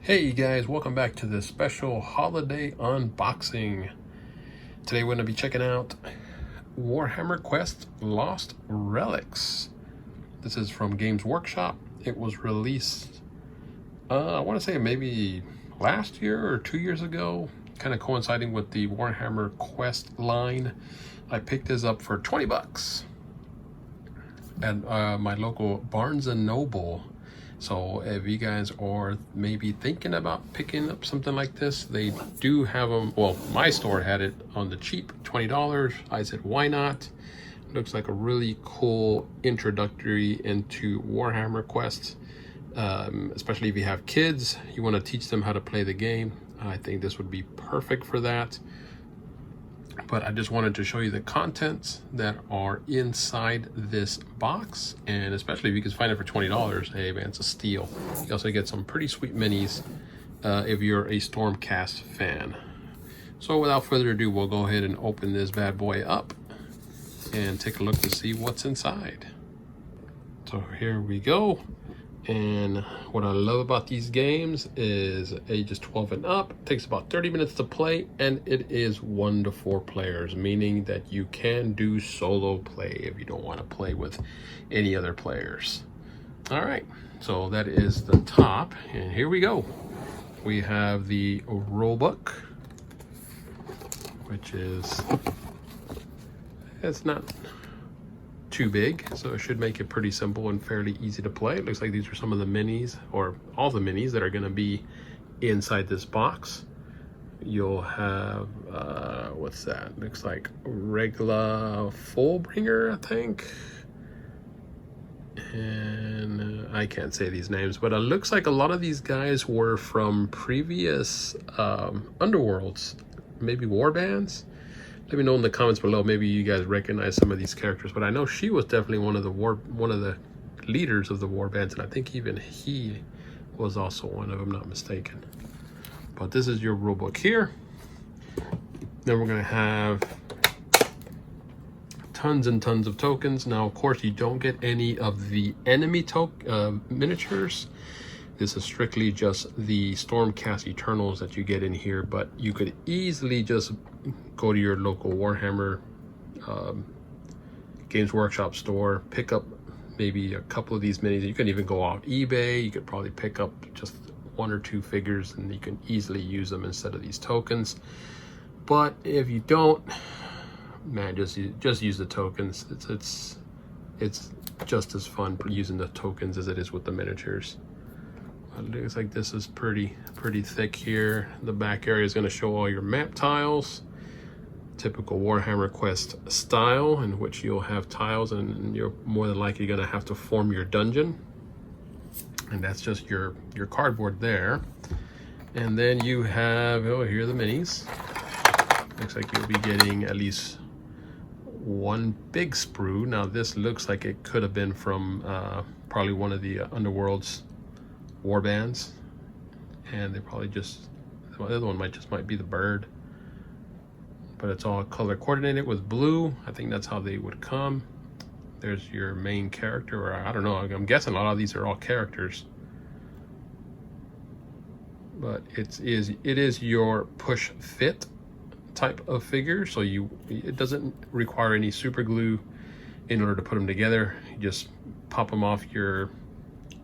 Hey you guys, welcome back to this special holiday unboxing. Today we're going to be checking out WarhammerQuest Lost Relics. This is from Games Workshop. It was released, I want to say maybe last year or 2 years ago, kind of coinciding with the WarhammerQuest line. I picked this up for 20 bucks at my local Barnes & Noble. So if you guys are maybe thinking about picking up something like this, they do have them. Well, my store had it on the cheap, $20. I said, why not? Looks like a really cool introductory into WarhammerQuest, especially if you have kids, you want to teach them how to play the game. I think this would be perfect for that. But I just wanted to show you the contents that are inside this box, and especially if you can find it for $20, hey man, it's a steal. You also get some pretty sweet minis if you're a Stormcast fan. So without further ado, we'll go ahead and open this bad boy up and take a look to see what's inside. So here we go. And what I love about these games is ages 12 and up. It takes about 30 minutes to play, and it is 1 to 4 players, meaning that you can do solo play if you don't want to play with any other players. All right, so that is the top, and here we go. We have the rulebook, which is, it's not too big, so it should make it pretty simple and fairly easy to play. It looks like these are some of the minis, or all the minis that are going to be inside this box. You'll have what's that? Looks like regular Fullbringer, I think, and I can't say these names, but it looks like a lot of these guys were from previous Underworlds, maybe warbands. Let me know in the comments below. Maybe you guys recognize some of these characters, but I know she was definitely one of the leaders of the warbands, and I think even he was also one, if I'm not mistaken. But this is your rulebook here. Then we're gonna have tons and tons of tokens. Now, of course, you don't get any of the enemy miniatures. This is strictly just the Stormcast Eternals that you get in here, but you could easily just go to your local Warhammer Games Workshop store, pick up maybe a couple of these minis. You can even go off eBay. You could probably pick up just 1 or 2 figures, and you can easily use them instead of these tokens. But if you don't, man, just use the tokens. It's just as fun using the tokens as it is with the miniatures. It looks like this is pretty thick here. The back area is going to show all your map tiles, typical WarhammerQuest style, in which you'll have tiles, and you're more than likely going to have to form your dungeon. And that's just your cardboard there. And then you have, oh, here are the minis. Looks like you'll be getting at least 1 big sprue. Now this looks like it could have been from probably one of the Underworld's warbands, and they probably just, the other one might be the bird, but it's all color coordinated with blue. I think that's how they would come. There's your main character, or I don't know, I'm guessing a lot of these are all characters, but it is your push fit type of figure, so it doesn't require any super glue in order to put them together. You just pop them off your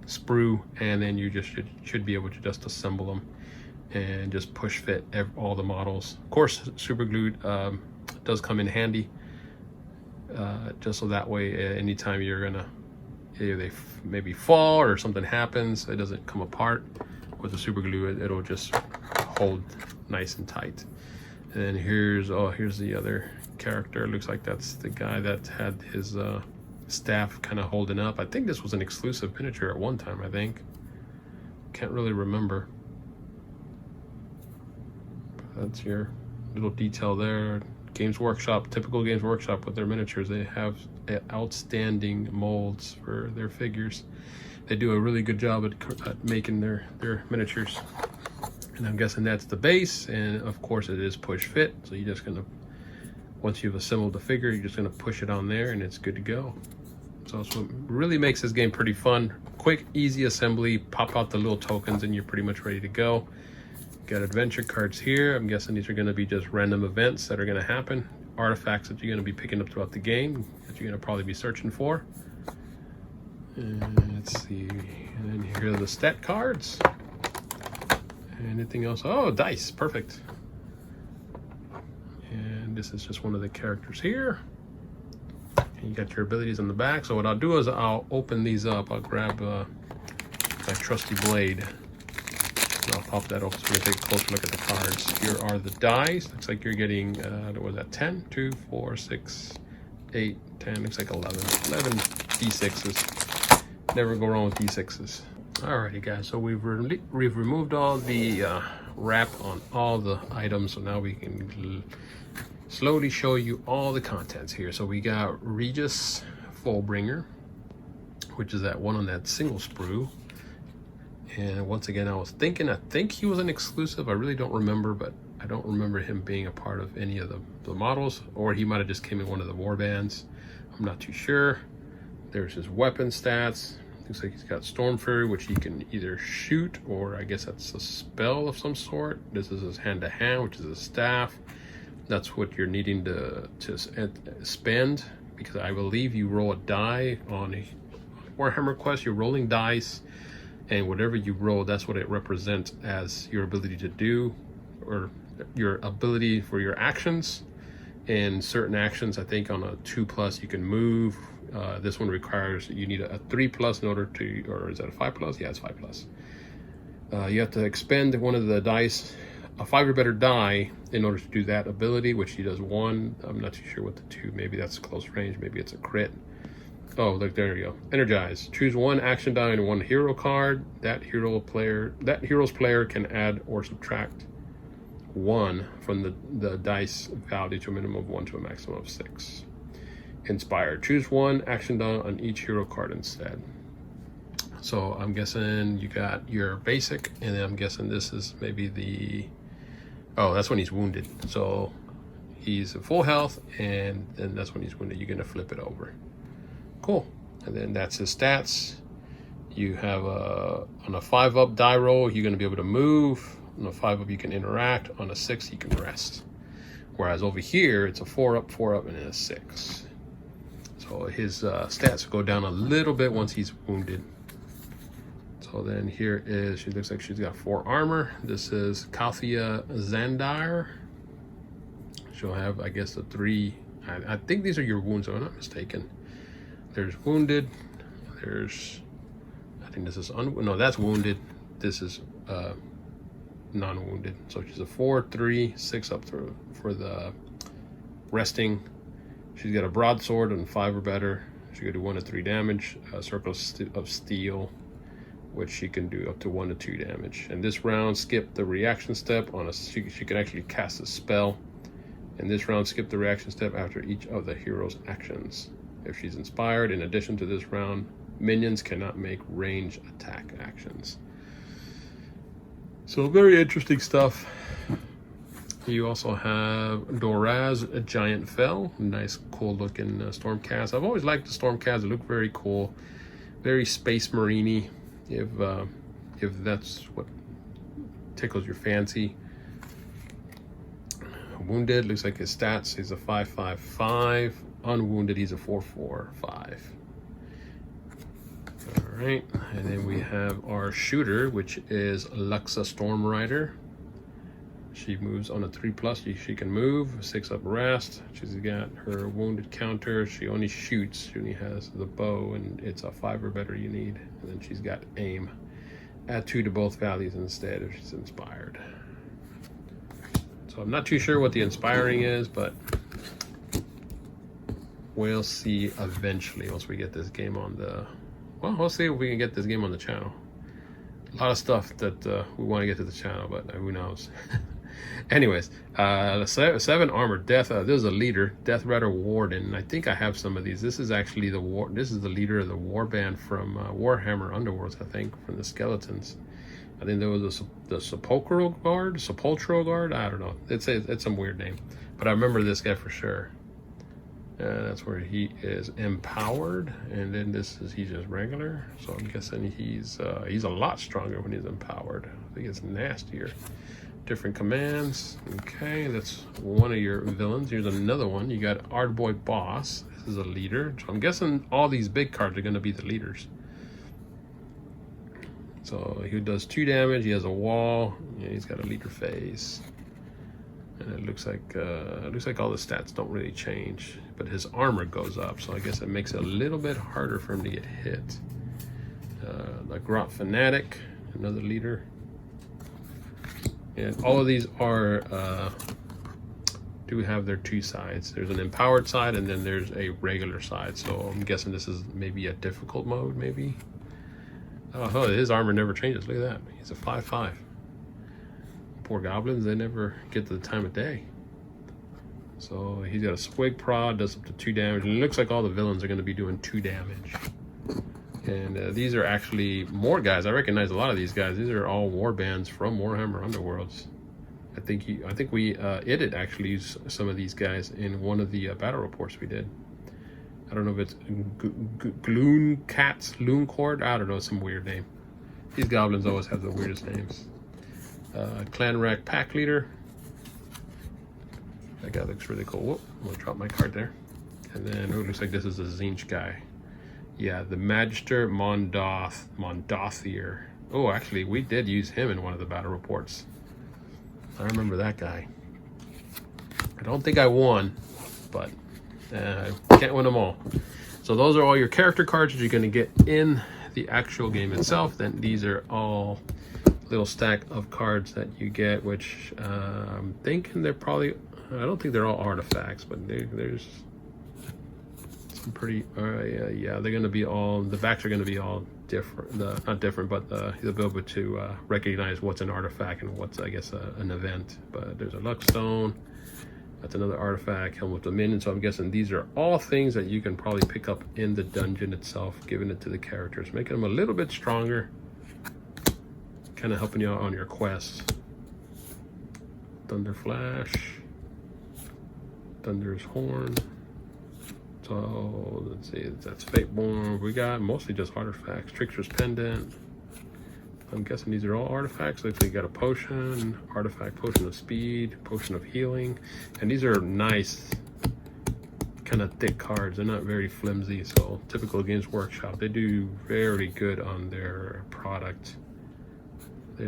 sprue, and then you just should be able to just assemble them and just push fit all the models. Of course, super glue does come in handy, just so that way anytime you're gonna, if they maybe fall or something happens, it doesn't come apart. With the super glue, it'll just hold nice and tight. And then here's the other character. It looks like that's the guy that had his staff kind of holding up. I think this was an exclusive miniature at one time, I think. Can't really remember. That's your little detail there. Games Workshop, typical Games Workshop with their miniatures. They have outstanding molds for their figures. They do a really good job at making their miniatures. And I'm guessing that's the base, and of course it is push fit. So you're just gonna, once you've assembled the figure, you're just gonna push it on there and it's good to go. So it's what really makes this game pretty fun. Quick, easy assembly, pop out the little tokens and you're pretty much ready to go. Got adventure cards here. I'm guessing these are gonna be just random events that are gonna happen. Artifacts that you're gonna be picking up throughout the game that you're gonna probably be searching for. And let's see, and then here are the stat cards. Anything else? Oh, dice, perfect. And this is just one of the characters here. And you got your abilities on the back. So what I'll do is I'll open these up. I'll grab my trusty blade. And I'll pop that open so we can take a closer look at the cards. Here are the dice. Looks like you're getting, what was that, 10? 2, 4, 6, 8, 10, looks like 11. 11 D6s. Never go wrong with D6s. Alrighty guys, so we've removed all the wrap on all the items, so now we can slowly show you all the contents here. So we got Regis Fullbringer, which is that one on that single sprue. And once again, I think he was an exclusive. I really don't remember, but I don't remember him being a part of any of the models, or he might have just came in one of the war bands. I'm not too sure. There's his weapon stats. Looks like he's got Storm Fury, which he can either shoot, or I guess that's a spell of some sort. This is his hand-to-hand, which is a staff. That's what you're needing to spend, because I believe you roll a die on WarhammerQuest. You're rolling dice, and whatever you roll, that's what it represents as your ability to do, or your ability for your actions. And certain actions, I think on a 2+ you can move. This one requires, you need a 3+ in order to, or is that a 5+? Yeah, it's 5+. You have to expend one of the dice, a 5 or better die, in order to do that ability, which he does 1. I'm not too sure what the 2, maybe that's close range, maybe it's a crit. Oh, look, there you go. Energize. Choose 1 action die and 1 hero card. That hero's player can add or subtract 1 from the dice value to a minimum of 1 to a maximum of 6. Inspire. Choose 1 action die on each hero card instead. So I'm guessing you got your basic, and then I'm guessing this is maybe the, oh, that's when he's wounded. So he's at full health, and then that's when he's wounded. You're gonna flip it over. Cool. And then that's his stats. You have on a 5-up die roll, you're gonna be able to move. On a 5-up, you can interact. On a 6, you can rest. Whereas over here, it's a 4-up, 4-up, and then a 6. So his stats go down a little bit once he's wounded. So then here is, she looks like she's got 4 armor. This is Kalthia Zandar. She'll have, I guess, the 3. I think these are your wounds, if I'm not mistaken. There's wounded. There's, I think this is, no, that's wounded. This is non-wounded. So she's a 4, 3, 6 up for the resting. She's got a broadsword and 5 or better. She can do 1 to 3 damage. A circle of steel, which she can do up to 1 to 2 damage. And this round, skip the reaction step on a. She can actually cast a spell. And this round, skip the reaction step after each of the hero's actions. If she's inspired, in addition to this round, minions cannot make range attack actions. So very interesting stuff. You also have Doraz, a Giant Fell. Nice, cool looking Stormcast. I've always liked the Stormcast. They look very cool, very Space Marine-y, if that's what tickles your fancy. Wounded, looks like his stats, he's a 5/5/5. Unwounded, he's a 4/4/5. All right, and then we have our shooter, which is Luxa Stormrider. She moves on a 3+. She can move. 6-up rest. She's got her wounded counter. She only shoots. She only has the bow, and it's a 5 or better you need. And then she's got aim. Add 2 to both values instead if she's inspired. So I'm not too sure what the inspiring is, but we'll see eventually once we get this game on the. Well, we'll see if we can get this game on the channel. A lot of stuff that we want to get to the channel, but who knows. Anyways, the 7 armor death. This is a leader, Death Rider Warden. I think I have some of these. This is actually This is the leader of the warband from Warhammer Underworlds. I think from the skeletons. I think there was the Sepulchral Guard. I don't know. It's some weird name, but I remember this guy for sure. That's where he is empowered, and then he's just regular. So I'm guessing he's a lot stronger when he's empowered. I think it's nastier. Different commands. Okay, that's one of your villains. Here's another one. You got Ardboy Boss. This is a leader. So I'm guessing all these big cards are going to be the leaders. So he does 2 damage. He has a wall. Yeah, he's got a leader face. And it looks like all the stats don't really change, but his armor goes up. So I guess it makes it a little bit harder for him to get hit. The Grot Fanatic, another leader. And all of these do have their 2 sides. There's an empowered side, and then there's a regular side. So I'm guessing this is maybe a difficult mode, maybe. Oh, his armor never changes. Look at that. He's a 5/5. Poor goblins, they never get to the time of day. So he's got a swig prod, does up to 2 damage. And it looks like all the villains are going to be doing 2 damage. And these are actually more guys. I recognize a lot of these guys. These are all war bands from Warhammer Underworlds. I think we edited actually use some of these guys in one of the battle reports we did. I don't know if it's Looncourt. I don't know, some weird name. These goblins always have the weirdest names. Clan Rack Pack Leader. That guy looks really cool. Whoop, I'm gonna drop my card there. And then, oh, it looks like this is a Zinch guy. Yeah, the Magister Mondothier. Oh, actually, we did use him in one of the battle reports. I remember that guy. I don't think I won, but can't win them all. So those are all your character cards that you're going to get in the actual game itself. Then these are all little stack of cards that you get, which I'm thinking they're probably, I don't think they're all artifacts, but there's some pretty, yeah, they're going to be all, the backs are going to be all different, not different, but you'll be able to recognize what's an artifact and what's, I guess, an event. But there's a Luckstone. That's another artifact, Helm of Dominion. So I'm guessing these are all things that you can probably pick up in the dungeon itself, giving it to the characters, making them a little bit stronger, kind of helping you out on your quests. Thunder Flash, Thunder's Horn. So let's see, that's Fateborn. We got mostly just artifacts. Trickster's Pendant. I'm guessing these are all artifacts. Looks like you got a potion, artifact, potion of speed, potion of healing. And these are nice, kind of thick cards. They're not very flimsy. So typical Games Workshop, they do very good on their product. They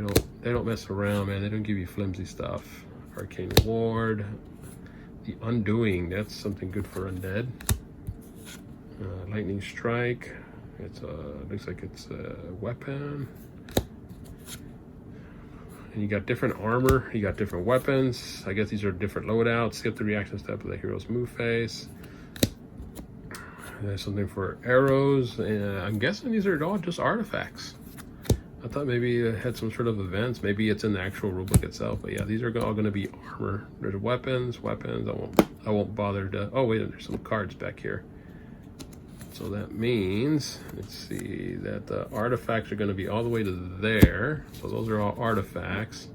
don't mess around, man. They don't give you flimsy stuff. Arcane Ward, the Undoing, that's something good for undead. Lightning Strike, it's looks like it's a weapon. And you got different armor, you got different weapons. I guess these are different loadouts. Skip the reaction step of the hero's move phase. There's something for arrows, and I'm guessing these are all just artifacts. I thought maybe it had some sort of events. Maybe it's in the actual rulebook itself. But yeah, these are all going to be armor. There's weapons. I won't bother to. Oh wait, there's some cards back here. So that means, let's see, that the artifacts are going to be all the way to there. So those are all artifacts.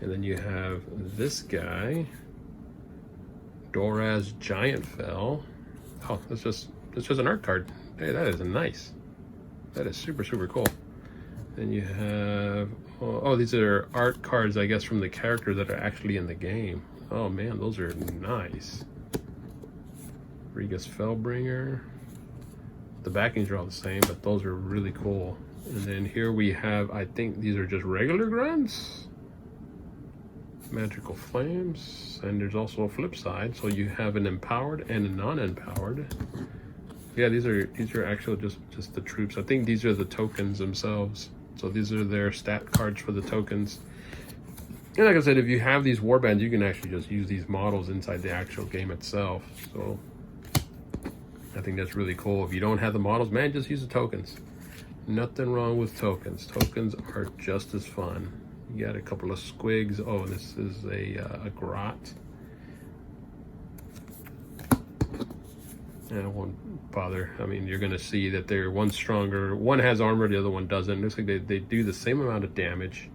And then you have this guy, Doraz Giantfell. Oh, that's just an art card. Hey, that is nice. That is super, super cool. Then you have, oh, these are art cards, I guess, from the characters that are actually in the game. Oh man, those are nice. Regus Fellbringer. The backings are all the same, but those are really cool. And then here we have, I think these are just regular grunts. Magical Flames. And there's also a flip side. So you have an empowered and a non-empowered. Yeah, these are actually just the troops. I think these are the tokens themselves. So these are their stat cards for the tokens. And like I said, if you have these warbands, you can actually just use these models inside the actual game itself. So I think that's really cool. If you don't have the models, man, just use the tokens. Nothing wrong with tokens. Tokens are just as fun. You got a couple of squigs. Oh, this is a grot. And it won't bother. I mean, you're gonna see that they're one stronger. One has armor, the other one doesn't. It looks like they do the same amount of damage.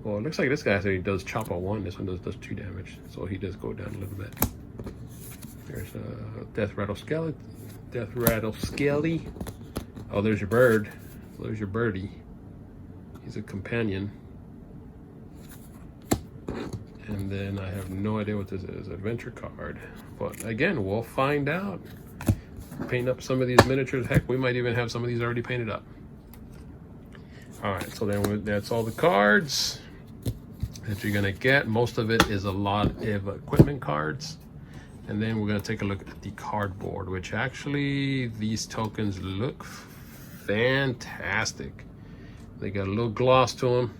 Well, it looks like this guy actually does chop on 1. This one does 2 damage. So he does go down a little bit. There's a death rattle skeleton. Death rattle skelly. Oh, there's your bird. There's your birdie. He's a companion. And then I have no idea what this is. Adventure card. But again, we'll find out. Paint up some of these miniatures. Heck, we might even have some of these already painted up. Alright, so then that's all the cards that you're gonna get. Most of it is a lot of equipment cards. And then we're gonna take a look at the cardboard, which actually these tokens look fantastic. They got a little gloss to them.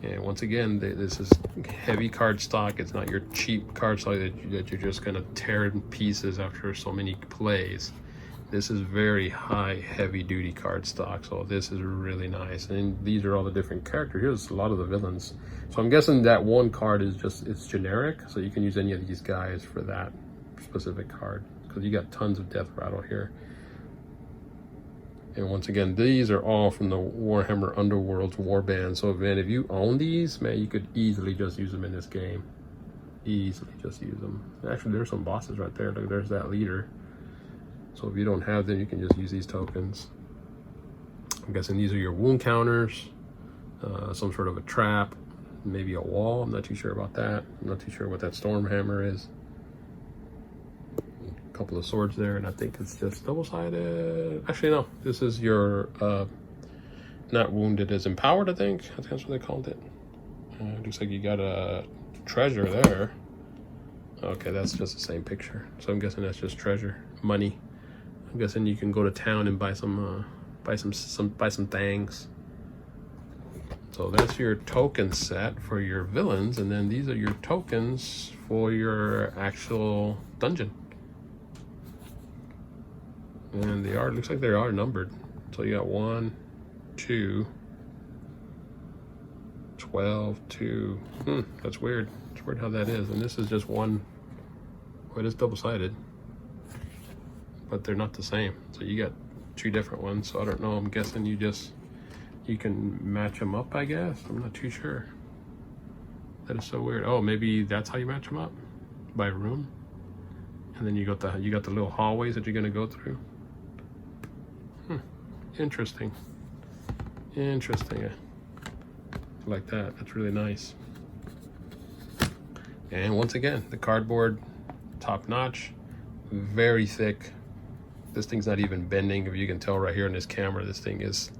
And once again, this is heavy card stock. It's not your cheap card stock that you're just gonna tear in pieces after so many plays. This is very high, heavy duty card stock. So this is really nice. And these are all the different characters. Here's a lot of the villains. So I'm guessing that one card is just, it's generic. So you can use any of these guys for that specific card. Because you got tons of death rattle here. And once again, these are all from the Warhammer Underworld's warband. So man, if you own these, man, you could easily just use them in this game. Easily just use them. Actually, there's some bosses right there. Look, there's that leader. So if you don't have them, you can just use these tokens. I'm guessing these are your wound counters, some sort of a trap, maybe a wall. I'm not too sure about that. I'm not too sure what that storm hammer is. Couple of swords there, and I think it's just double-sided. Actually, no, this is your not wounded, is empowered. I think that's what they called it. Looks like you got a treasure there. Okay, that's just the same picture, so I'm guessing that's just treasure, money. I'm guessing you can go to town and buy some things. So that's your token set for your villains, and then these are your tokens for your actual dungeon. And they are, looks like they are numbered. So you got 1, 2, 12, 2. That's weird. It's weird how that is. And this is just one. Well, it is double-sided, but they're not the same. So you got 2 different ones. So I don't know. I'm guessing you can match them up, I guess. I'm not too sure. That is so weird. Oh, maybe that's how you match them up, by room. And then you got the little hallways that you're gonna go through. Interesting. Interesting. I like that. That's really nice. And once again, the cardboard, top notch, very thick. This thing's not even bending. If you can tell right here in this camera, this thing is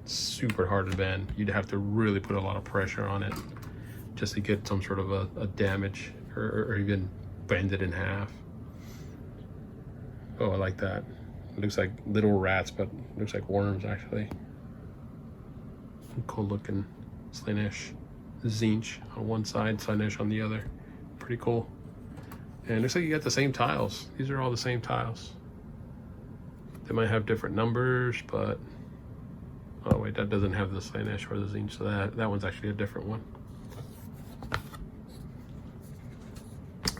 super hard to bend. You'd have to really put a lot of pressure on it just to get some sort of a damage or even bend it in half. Oh, I like that. It looks like little rats, but it looks like worms actually. Cool looking Slaanesh Tzeentch on one side, Slaanesh on the other. Pretty cool. And it looks like you got the same tiles. These are all the same tiles. They might have different numbers, but oh wait, that doesn't have the Slaanesh or the Tzeentch, so that one's actually a different one.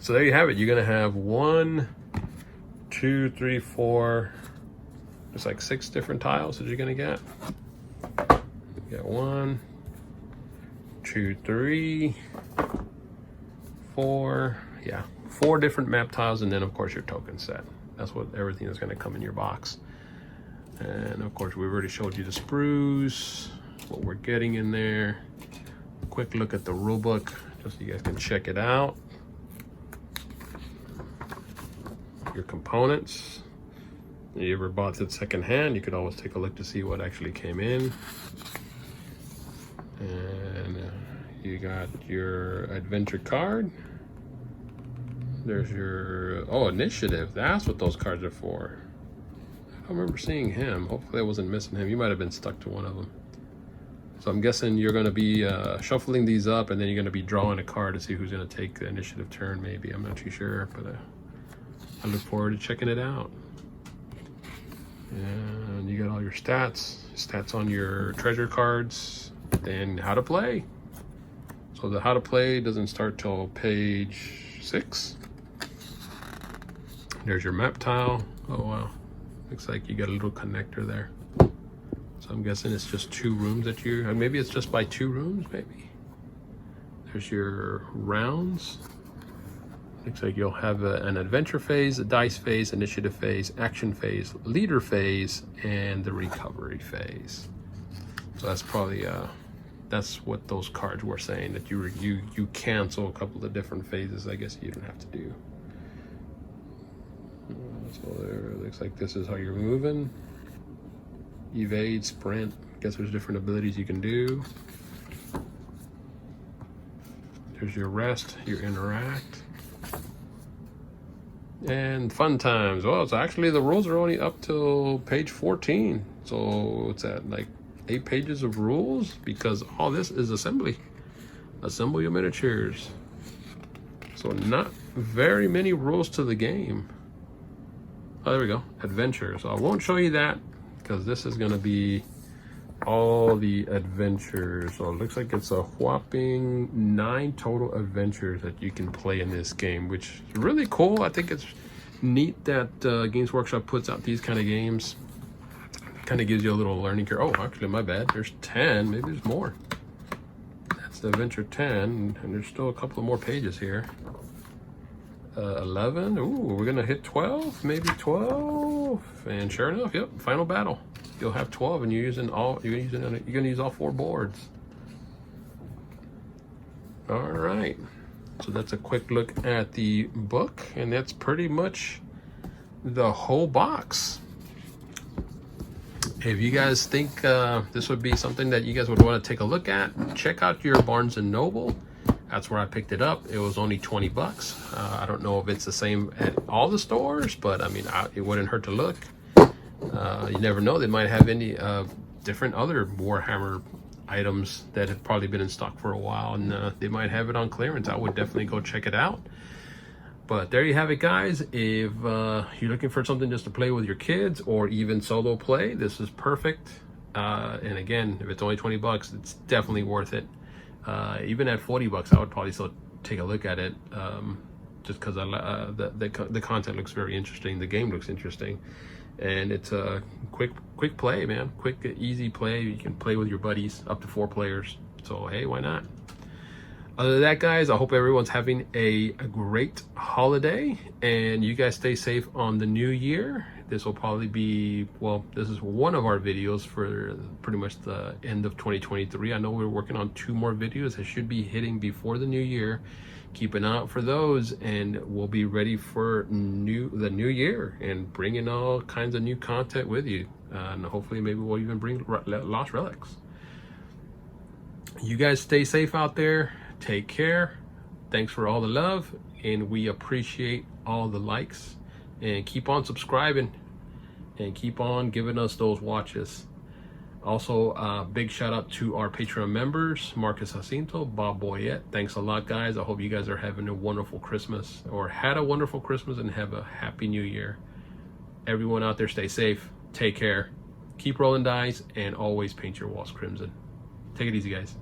So there you have it. You're gonna have 1, 2, 3, 4. There's like 6 different tiles that you're gonna get. You got 1, 2, 3, 4. Yeah, 4 different map tiles, and then of course your token set. That's what everything is gonna come in your box. And of course, we've already showed you the sprues, what we're getting in there. Quick look at the rule book, just so you guys can check it out. Your components. If you ever bought it secondhand, you could always take a look to see what actually came in. And you got your adventure card. There's your, oh, initiative. That's what those cards are for. I don't remember seeing him. Hopefully I wasn't missing him. You might have been stuck to one of them. So I'm guessing you're going to be shuffling these up, and then you're going to be drawing a card to see who's going to take the initiative turn, maybe. I'm not too sure, but I look forward to checking it out. And you got all your stats on your treasure cards, Then how to play. So the how to play doesn't start till page 6. There's your map tile. Oh wow, looks like you got a little connector there. So I'm guessing it's just 2 rooms that you, maybe it's just by 2 rooms maybe. There's your rounds. Looks like you'll have an adventure phase, a dice phase, initiative phase, action phase, leader phase, and the recovery phase. So that's probably that's what those cards were saying, that you cancel a couple of different phases. I guess you don't have to do. So there, looks like this is how you're moving. Evade, sprint. Guess there's different abilities you can do. There's your rest, your interact. And fun times. Well, it's actually, the rules are only up till page 14. So it's at like 8 pages of rules, because all this is assembly. Assemble your miniatures. So not very many rules to the game. Oh, there we go. Adventure. So I won't show you that, because this is going to be all the adventures. So it looks like it's a whopping 9 total adventures that you can play in this game, which is really cool. I think it's neat that Games Workshop puts out these kind of games. Kind of gives you a little learning curve. Oh, actually, my bad. There's 10. Maybe there's more. That's the adventure 10, and there's still a couple of more pages here. 11. Ooh, we're gonna hit 12, maybe 12. And sure enough, yep, final battle. You'll have 12, and you're gonna use all 4 boards. All right. So that's a quick look at the book, and that's pretty much the whole box. If you guys think this would be something that you guys would want to take a look at, check out your Barnes & Noble. That's where I picked it up. It was only 20 bucks. I don't know if it's the same at all the stores, but I mean, it wouldn't hurt to look. You never know, they might have any different other Warhammer items that have probably been in stock for a while, and they might have it on clearance. I would definitely go check it out. But there you have it, guys. If you're looking for something just to play with your kids, or even solo play, this is perfect. And again, if it's only 20 bucks, it's definitely worth it. Even at 40 bucks, I would probably still take a look at it, just because the content looks very interesting. The game looks interesting, and it's a quick play, man. Quick, easy play. You can play with your buddies, up to 4 players. So hey, why not? Other than that, guys, I hope everyone's having a great holiday, and you guys stay safe on the new year. This will probably be, well, this is one of our videos for pretty much the end of 2023. I know we're working on 2 more videos that should be hitting before the new year. Keep an eye out for those, and we'll be ready for the new year and bringing all kinds of new content with you. And hopefully maybe we'll even bring Lost Relics. You guys stay safe out there. Take care. Thanks for all the love, and we appreciate all the likes. And keep on subscribing, and keep on giving us those watches. Also, big shout out to our Patreon members, Marcus Jacinto, Bob Boyette. Thanks a lot, guys. I hope you guys are having a wonderful Christmas, or had a wonderful Christmas, and have a happy new year. Everyone out there, stay safe, take care, keep rolling dice, and always paint your walls crimson. Take it easy, guys.